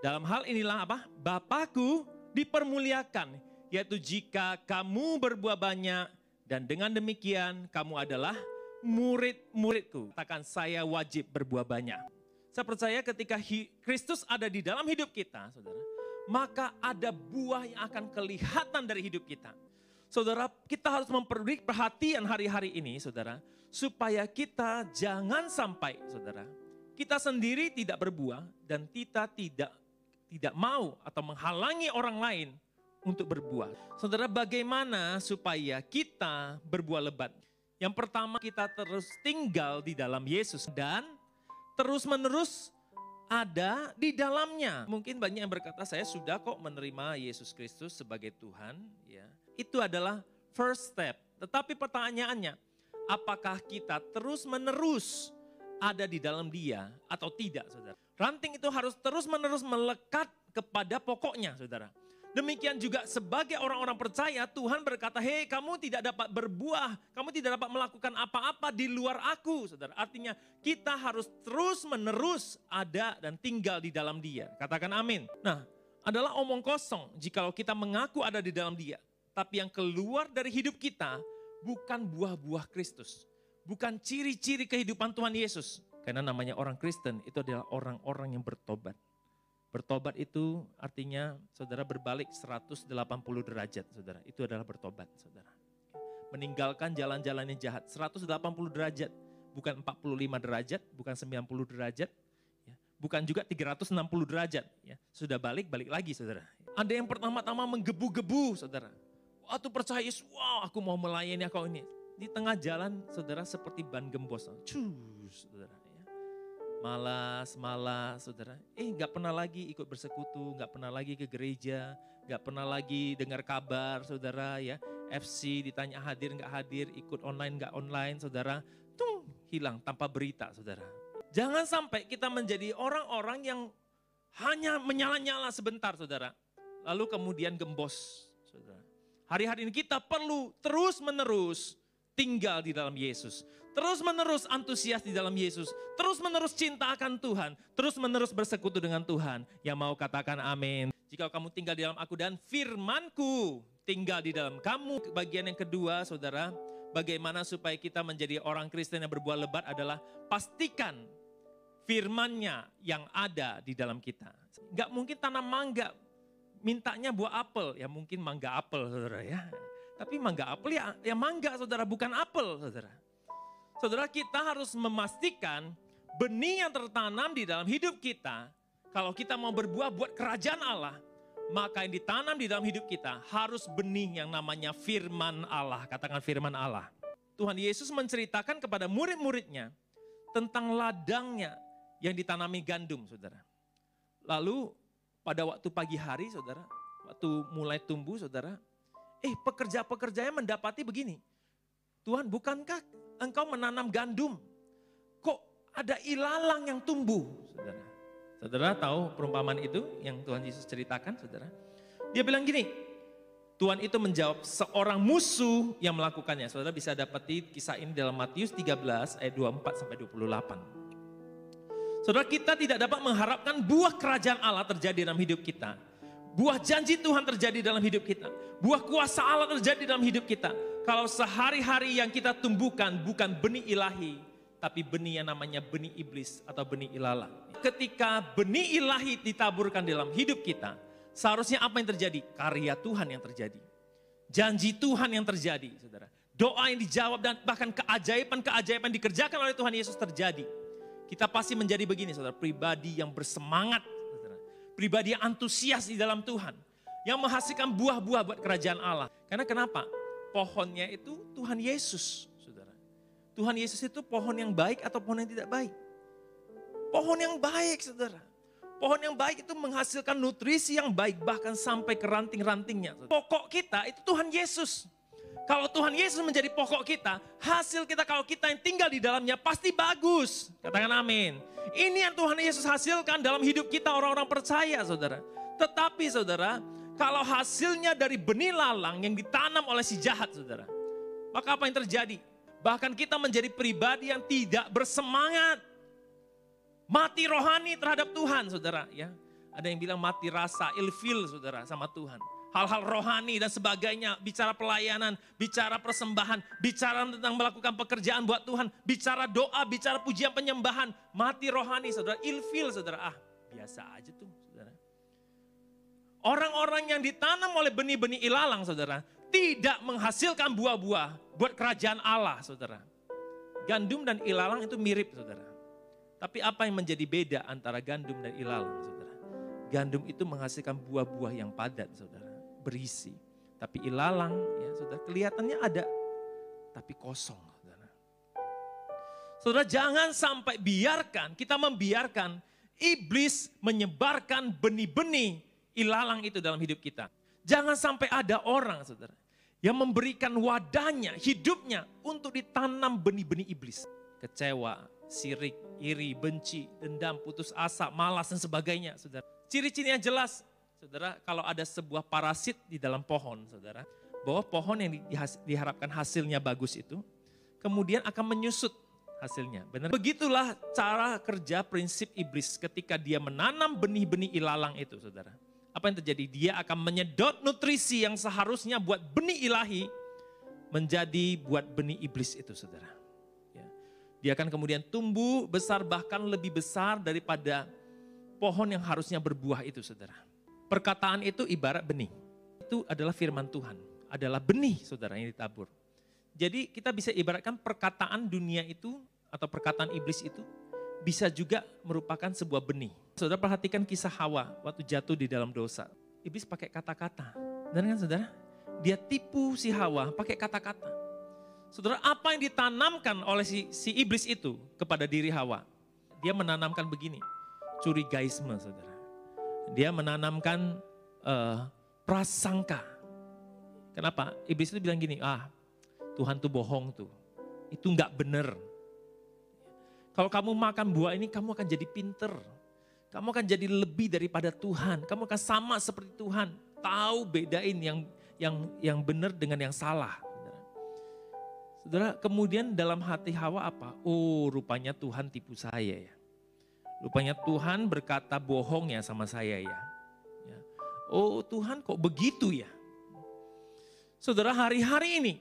Dalam hal inilah apa? Bapakku dipermuliakan, yaitu jika kamu berbuah banyak dan dengan demikian kamu adalah murid-muridku. Katakan saya wajib berbuah banyak. Saya percaya ketika Kristus ada di dalam hidup kita, saudara, maka ada buah yang akan kelihatan dari hidup kita. Saudara, kita harus memberi perhatian hari-hari ini, saudara, supaya kita jangan sampai, saudara, kita sendiri tidak berbuah dan kita tidak mau atau menghalangi orang lain untuk berbuah. Saudara, bagaimana supaya kita berbuah lebat? Yang pertama, kita terus tinggal di dalam Yesus dan terus-menerus ada di dalamnya. Mungkin banyak yang berkata, saya sudah kok menerima Yesus Kristus sebagai Tuhan. Ya, itu adalah first step. Tetapi pertanyaannya, apakah kita terus-menerus ada di dalam Dia atau tidak, saudara? Ranting itu harus terus-menerus melekat kepada pokoknya, saudara. Demikian juga sebagai orang-orang percaya, Tuhan berkata, hei kamu tidak dapat berbuah, kamu tidak dapat melakukan apa-apa di luar aku, saudara. Artinya kita harus terus-menerus ada dan tinggal di dalam Dia. Katakan amin. Nah, adalah omong kosong jikalau kita mengaku ada di dalam Dia. Tapi yang keluar dari hidup kita bukan buah-buah Kristus. Bukan ciri-ciri kehidupan Tuhan Yesus. Karena namanya orang Kristen itu adalah orang-orang yang bertobat. Bertobat itu artinya saudara berbalik 180 derajat, saudara. Itu adalah bertobat, saudara. Meninggalkan jalan-jalan yang jahat 180 derajat, bukan 45 derajat, bukan 90 derajat, ya. Bukan juga 360 derajat, ya. Sudah balik lagi, saudara. Ada yang pertama-tama menggebu-gebu, saudara. Waktu percaya Yesus, wah aku mau melayani kau ini. Di tengah jalan, saudara, seperti ban gembos, cus, saudara. Malas, saudara. Gak pernah lagi ikut bersekutu, gak pernah lagi ke gereja, gak pernah lagi dengar kabar, saudara ya. FC ditanya hadir gak hadir, ikut online gak online, saudara. Hilang tanpa berita, saudara. Jangan sampai kita menjadi orang-orang yang hanya menyala-nyala sebentar, saudara. Lalu kemudian gembos, saudara. Hari-hari ini kita perlu terus-menerus tinggal di dalam Yesus. Terus-menerus antusias di dalam Yesus. Terus-menerus cinta akan Tuhan. Terus-menerus bersekutu dengan Tuhan. Yang mau katakan amin. Jika kamu tinggal di dalam aku dan firman-Ku tinggal di dalam kamu. Bagian yang kedua, saudara. Bagaimana supaya kita menjadi orang Kristen yang berbuah lebat adalah pastikan firman-Nya yang ada di dalam kita. Gak mungkin tanam mangga. Mintanya buah apel. Ya mungkin mangga apel, saudara ya. Tapi mangga apel ya mangga, saudara, bukan apel, saudara. Saudara, kita harus memastikan benih yang tertanam di dalam hidup kita, kalau kita mau berbuah buat kerajaan Allah, maka yang ditanam di dalam hidup kita harus benih yang namanya firman Allah. Katakan firman Allah. Tuhan Yesus menceritakan kepada murid-muridnya tentang ladangnya yang ditanami gandum, saudara. Lalu pada waktu pagi hari, saudara, waktu mulai tumbuh, saudara, pekerja-pekerjanya mendapati begini. Tuhan, bukankah engkau menanam gandum? Kok ada ilalang yang tumbuh, saudara? Saudara tahu perumpamaan itu yang Tuhan Yesus ceritakan, saudara? Dia bilang gini, Tuhan itu menjawab seorang musuh yang melakukannya. Saudara bisa dapati kisah ini dalam Matius 13 ayat 24 sampai 28. Saudara, kita tidak dapat mengharapkan buah kerajaan Allah terjadi dalam hidup kita. Buah janji Tuhan terjadi dalam hidup kita. Buah kuasa Allah terjadi dalam hidup kita. Kalau sehari-hari yang kita tumbuhkan bukan benih ilahi, tapi benih yang namanya benih iblis atau benih ilalang. Ketika benih ilahi ditaburkan dalam hidup kita, seharusnya apa yang terjadi? Karya Tuhan yang terjadi. Janji Tuhan yang terjadi, saudara. Doa yang dijawab dan bahkan keajaiban-keajaiban dikerjakan oleh Tuhan Yesus terjadi. Kita pasti menjadi begini, saudara. Pribadi yang bersemangat, saudara. Pribadi yang antusias di dalam Tuhan. Yang menghasilkan buah-buah buat kerajaan Allah. Karena kenapa? Pohonnya itu Tuhan Yesus, saudara. Tuhan Yesus itu pohon yang baik atau pohon yang tidak baik? Pohon yang baik, saudara. Pohon yang baik itu menghasilkan nutrisi yang baik bahkan sampai ke ranting-rantingnya. Pokok kita itu Tuhan Yesus. Kalau Tuhan Yesus menjadi pokok kita, hasil kita kalau kita yang tinggal di dalamnya pasti bagus. Katakan amin. Ini yang Tuhan Yesus hasilkan dalam hidup kita orang-orang percaya, saudara. Tetapi saudara, kalau hasilnya dari benih lalang yang ditanam oleh si jahat, saudara, maka apa yang terjadi? Bahkan kita menjadi pribadi yang tidak bersemangat. Mati rohani terhadap Tuhan, saudara. Ya. Ada yang bilang mati rasa, ilfil saudara sama Tuhan. Hal-hal rohani dan sebagainya, bicara pelayanan, bicara persembahan, bicara tentang melakukan pekerjaan buat Tuhan, bicara doa, bicara pujian penyembahan, mati rohani saudara, ilfil saudara. Biasa aja tuh saudara. Orang-orang yang ditanam oleh benih-benih ilalang saudara, tidak menghasilkan buah-buah buat kerajaan Allah saudara. Gandum dan ilalang itu mirip saudara. Tapi apa yang menjadi beda antara gandum dan ilalang saudara? Gandum itu menghasilkan buah-buah yang padat saudara, berisi. Tapi ilalang ya saudara, kelihatannya ada tapi kosong saudara. Saudara, jangan sampai kita membiarkan iblis menyebarkan benih-benih ilalang itu dalam hidup kita. Jangan sampai ada orang saudara yang memberikan wadahnya, hidupnya untuk ditanam benih-benih iblis. Kecewa, sirik, iri, benci, dendam, putus asa, malas dan sebagainya saudara. Ciri-ciri yang jelas saudara, kalau ada sebuah parasit di dalam pohon saudara, bahwa pohon yang diharapkan hasilnya bagus itu, kemudian akan menyusut hasilnya. Benar? Begitulah cara kerja prinsip iblis ketika dia menanam benih-benih ilalang itu saudara. Apa yang terjadi? Dia akan menyedot nutrisi yang seharusnya buat benih ilahi menjadi buat benih iblis itu saudara. Ya. Dia akan kemudian tumbuh besar bahkan lebih besar daripada pohon yang harusnya berbuah itu saudara. Perkataan itu ibarat benih. Itu adalah firman Tuhan. Adalah benih saudara yang ditabur. Jadi kita bisa ibaratkan perkataan dunia itu atau perkataan iblis itu bisa juga merupakan sebuah benih. Saudara perhatikan kisah Hawa waktu jatuh di dalam dosa. Iblis pakai kata-kata. Benar kan saudara? Dia tipu si Hawa pakai kata-kata. Saudara, apa yang ditanamkan oleh si iblis itu kepada diri Hawa? Dia menanamkan begini, curigaisme saudara. Dia menanamkan prasangka. Kenapa? Iblis itu bilang gini, Tuhan tuh bohong tuh. Itu enggak benar. Kalau kamu makan buah ini, kamu akan jadi pinter. Kamu akan jadi lebih daripada Tuhan. Kamu akan sama seperti Tuhan. Tahu bedain yang benar dengan yang salah. Saudara, kemudian dalam hati Hawa apa? Oh, rupanya Tuhan tipu saya ya. Rupanya Tuhan berkata bohong ya sama saya ya. Oh, Tuhan kok begitu ya? Saudara, hari-hari ini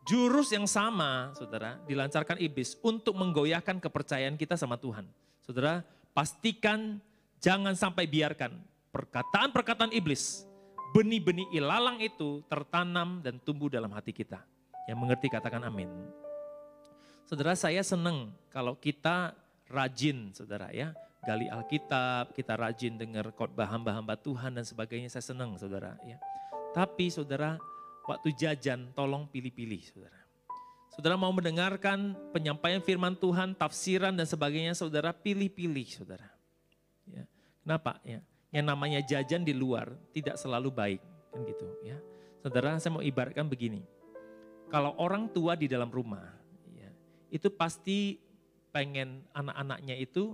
jurus yang sama, saudara, dilancarkan iblis untuk menggoyahkan kepercayaan kita sama Tuhan. Saudara, pastikan jangan sampai biarkan perkataan-perkataan iblis, benih-benih ilalang itu tertanam dan tumbuh dalam hati kita. Yang mengerti katakan amin. Saudara, saya senang kalau kita rajin, saudara ya, gali Alkitab, kita rajin dengar khotbah hamba-hamba Tuhan dan sebagainya, saya senang saudara ya. Tapi saudara, waktu jajan tolong pilih-pilih saudara. Saudara mau mendengarkan penyampaian firman Tuhan, tafsiran dan sebagainya, saudara pilih-pilih saudara. Ya. Kenapa? Ya. Yang namanya jajan di luar tidak selalu baik kan gitu ya. Saudara, saya mau ibaratkan begini. Kalau orang tua di dalam rumah, ya, itu pasti pengen anak-anaknya itu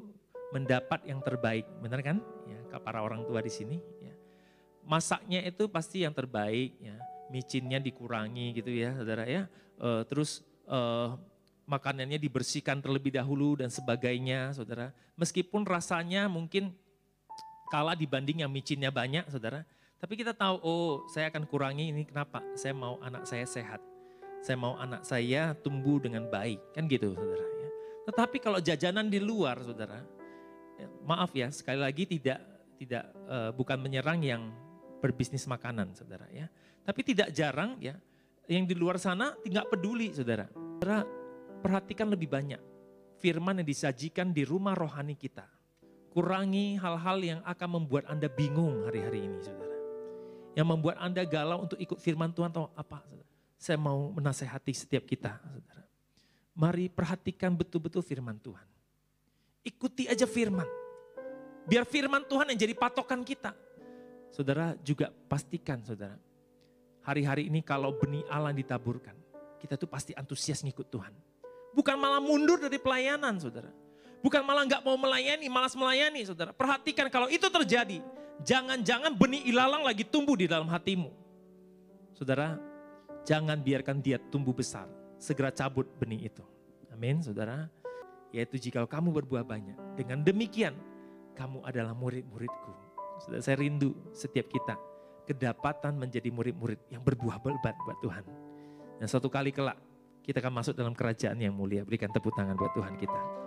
mendapat yang terbaik, benar kan? Ya, para orang tua di sini. Ya. Masaknya itu pasti yang terbaik, ya. Micinnya dikurangi gitu ya, saudara ya. Terus makanannya dibersihkan terlebih dahulu dan sebagainya, saudara. Meskipun rasanya mungkin kalah dibanding yang micinnya banyak, saudara. Tapi kita tahu, oh saya akan kurangi ini kenapa? Saya mau anak saya sehat. Saya mau anak saya tumbuh dengan baik, kan gitu saudara. Ya. Tetapi kalau jajanan di luar saudara, ya, maaf ya sekali lagi bukan menyerang yang berbisnis makanan saudara ya. Tapi tidak jarang ya, yang di luar sana tidak peduli saudara. Saudara perhatikan lebih banyak firman yang disajikan di rumah rohani kita. Kurangi hal-hal yang akan membuat Anda bingung hari-hari ini saudara. Yang membuat Anda galau untuk ikut firman Tuhan atau apa saudara. Saya mau menasehati setiap kita, saudara. Mari perhatikan betul-betul firman Tuhan. Ikuti aja firman. Biar firman Tuhan yang jadi patokan kita. Saudara juga pastikan, saudara. Hari-hari ini kalau benih Allah ditaburkan, kita tuh pasti antusias ngikut Tuhan. Bukan malah mundur dari pelayanan, saudara. Bukan malah nggak mau melayani, malas melayani, saudara. Perhatikan kalau itu terjadi, jangan-jangan benih ilalang lagi tumbuh di dalam hatimu. Saudara, jangan biarkan dia tumbuh besar. Segera cabut benih itu. Amin saudara. Yaitu jika kamu berbuah banyak. Dengan demikian kamu adalah murid-muridku. Saudara, saya rindu setiap kita kedapatan menjadi murid-murid yang berbuah lebat buat Tuhan. Dan suatu kali kelak kita akan masuk dalam kerajaan yang mulia. Berikan tepuk tangan buat Tuhan kita.